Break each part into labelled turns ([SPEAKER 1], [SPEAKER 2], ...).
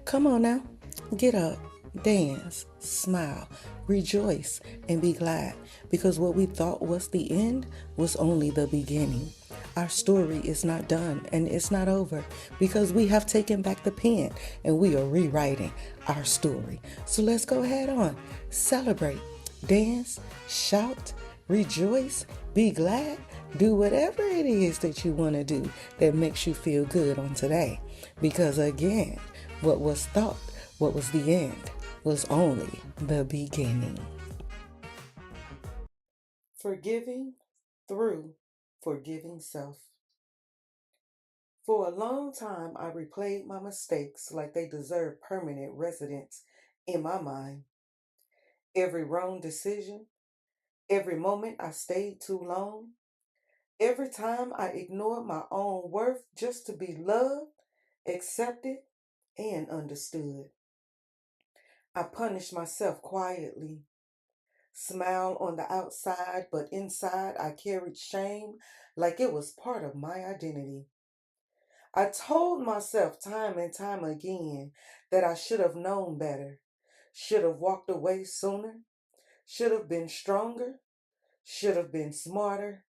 [SPEAKER 1] Come on now, get up, dance, smile, rejoice, and be glad because what we thought was the end was only the beginning. Our story is not done and it's not over because we have taken back the pen and we are rewriting our story. So let's go ahead on, celebrate, dance, shout, rejoice, be glad, do whatever it is that you want to do that makes you feel good on today. Because again, what was thought, what was the end, was only the beginning. Forgiving through forgiving self. For a long time, I replayed my mistakes like they deserved permanent residence in my mind. Every wrong decision, every moment I stayed too long, every time I ignored my own worth just to be loved, accepted, and understood. I punished myself quietly, smiled on the outside, but inside I carried shame like it was part of my identity. I told myself time and time again that I should have known better, should have walked away sooner, should have been stronger, should have been smarter,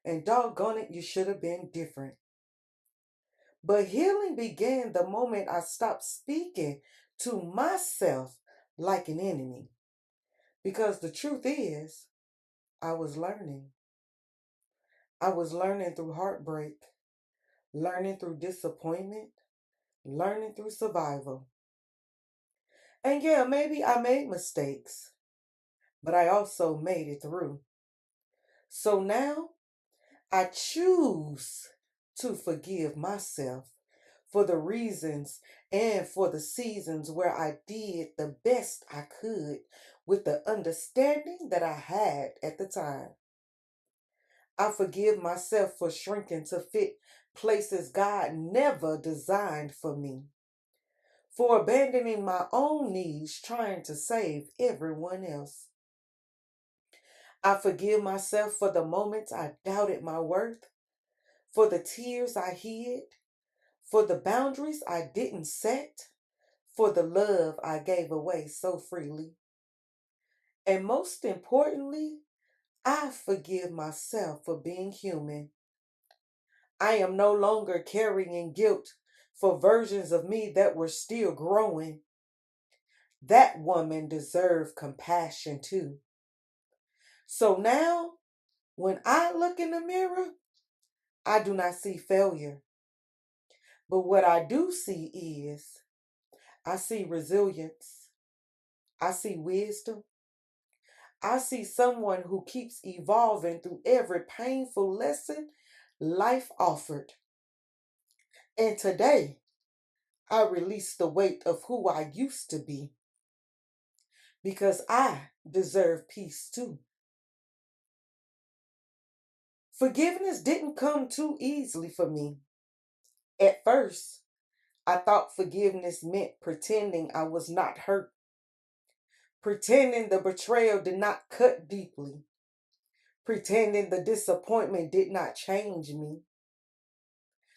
[SPEAKER 1] and doggone it, you should have been different. But healing began the moment I stopped speaking to myself like an enemy. Because the truth is, I was learning. I was learning through heartbreak, learning through disappointment, learning through survival. And yeah, maybe I made mistakes, but I also made it through. So now I choose to forgive myself for the reasons and for the seasons where I did the best I could with the understanding that I had at the time. I forgive myself for shrinking to fit places God never designed for me, for abandoning my own needs trying to save everyone else. I forgive myself for the moments I doubted my worth, for the tears I hid, for the boundaries I didn't set, for the love I gave away so freely. And most importantly, I forgive myself for being human. I am no longer carrying guilt for versions of me that were still growing. That woman deserved compassion too. So now, when I look in the mirror, I do not see failure. But what I do see is I see resilience. I see wisdom. I see someone who keeps evolving through every painful lesson life offered. And today, I release the weight of who I used to be because I deserve peace too. Forgiveness didn't come too easily for me. At first, I thought forgiveness meant pretending I was not hurt, pretending the betrayal did not cut deeply, pretending the disappointment did not change me.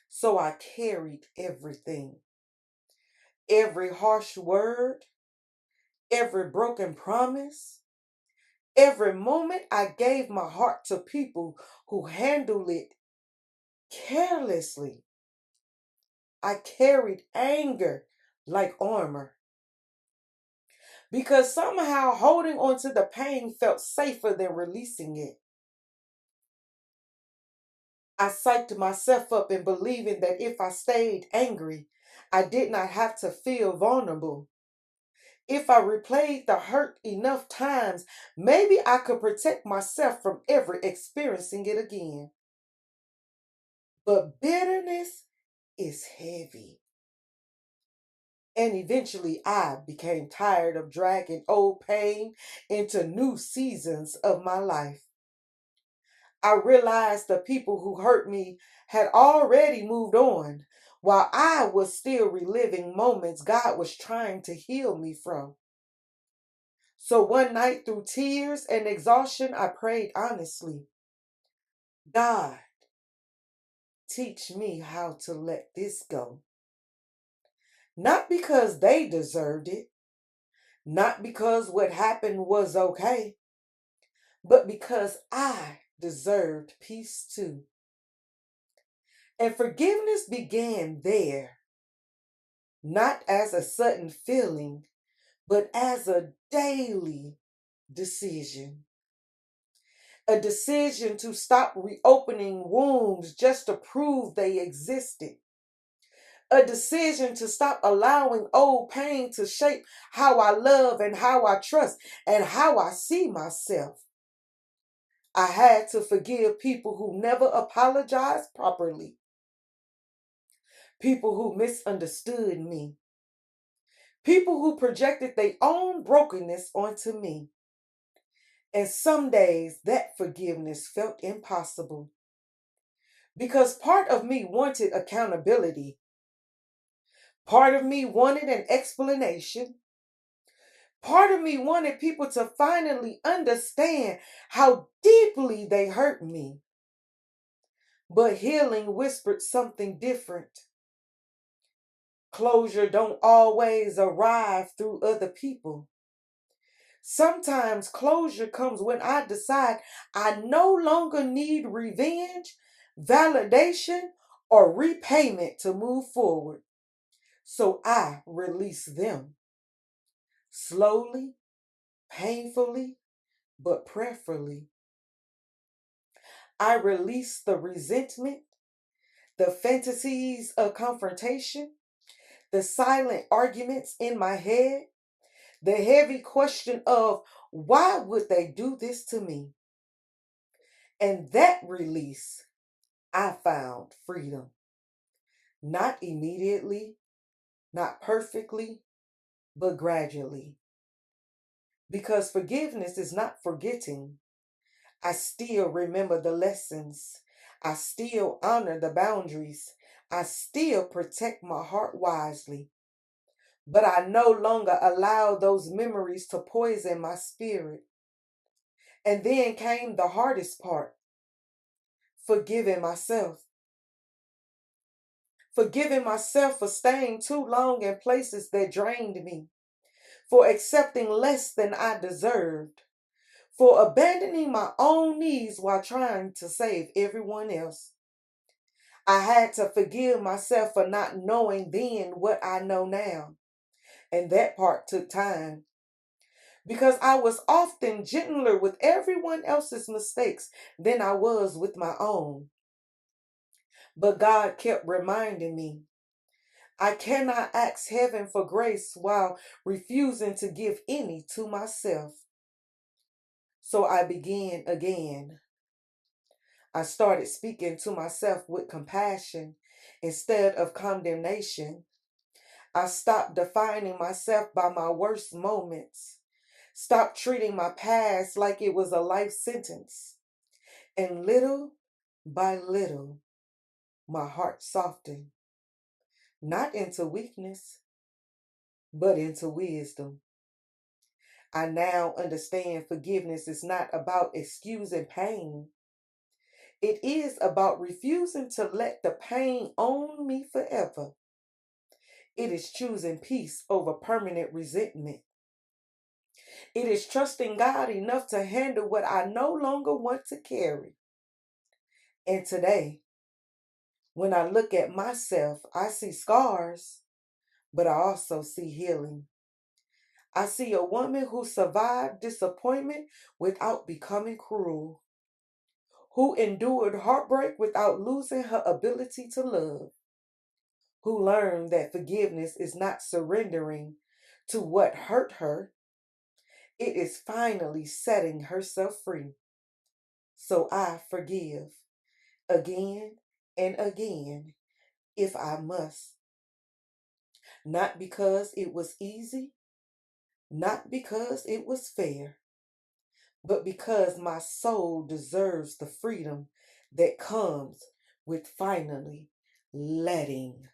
[SPEAKER 1] So I carried everything, every harsh word, every broken promise, every moment I gave my heart to people who handled it carelessly. I carried anger like armor because somehow holding on to the pain felt safer than releasing it. I psyched myself up in believing that if I stayed angry, I did not have to feel vulnerable. If I replayed the hurt enough times, maybe I could protect myself from ever experiencing it again. But bitterness is heavy. And eventually I became tired of dragging old pain into new seasons of my life. I realized the people who hurt me had already moved on, while I was still reliving moments God was trying to heal me from. So one night, through tears and exhaustion, I prayed honestly, God, teach me how to let this go. Not because they deserved it, not because what happened was okay, but because I deserved peace too. And forgiveness began there, not as a sudden feeling, but as a daily decision. A decision to stop reopening wounds just to prove they existed. A decision to stop allowing old pain to shape how I love and how I trust and how I see myself. I had to forgive people who never apologized properly, people who misunderstood me, people who projected their own brokenness onto me. And some days that forgiveness felt impossible because part of me wanted accountability. Part of me wanted an explanation. Part of me wanted people to finally understand how deeply they hurt me. But healing whispered something different. Closure don't always arrive through other people. Sometimes closure comes when I decide I no longer need revenge, validation, or repayment to move forward. So I release them slowly, painfully, but prayerfully. I release the resentment, the fantasies of confrontation, the silent arguments in my head, the heavy question of why would they do this to me? And that release, I found freedom. Not immediately, not perfectly, but gradually. Because forgiveness is not forgetting. I still remember the lessons. I still honor the boundaries. I still protect my heart wisely. But I no longer allow those memories to poison my spirit. And then came the hardest part, forgiving myself. Forgiving myself for staying too long in places that drained me, for accepting less than I deserved, for abandoning my own needs while trying to save everyone else. I had to forgive myself for not knowing then what I know now. And that part took time because I was often gentler with everyone else's mistakes than I was with my own. But God kept reminding me I cannot ask heaven for grace while refusing to give any to myself. So I began again. I started speaking to myself with compassion instead of condemnation. I stopped defining myself by my worst moments. Stopped treating my past like it was a life sentence. And little by little, my heart softened, not into weakness, but into wisdom. I now understand forgiveness is not about excusing pain. It is about refusing to let the pain own me forever. It is choosing peace over permanent resentment. It is trusting God enough to handle what I no longer want to carry. And today, when I look at myself, I see scars, but I also see healing. I see a woman who survived disappointment without becoming cruel, who endured heartbreak without losing her ability to love, who learned that forgiveness is not surrendering to what hurt her, it is finally setting herself free. So I forgive again and again if I must. Not because it was easy, not because it was fair, but because my soul deserves the freedom that comes with finally letting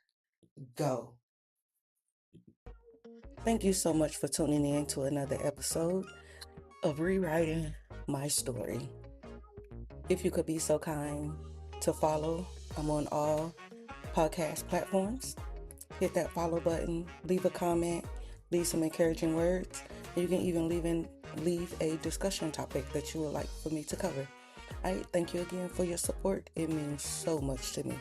[SPEAKER 1] go. Thank you so much for tuning in to another episode of Rewriting My Story. If you could be so kind to follow, I'm on all podcast platforms. hit that follow button, leave a comment, leave some encouraging words. And you can even leave a discussion topic that you would like for me to cover. All right, thank you again for your support. It means so much to me.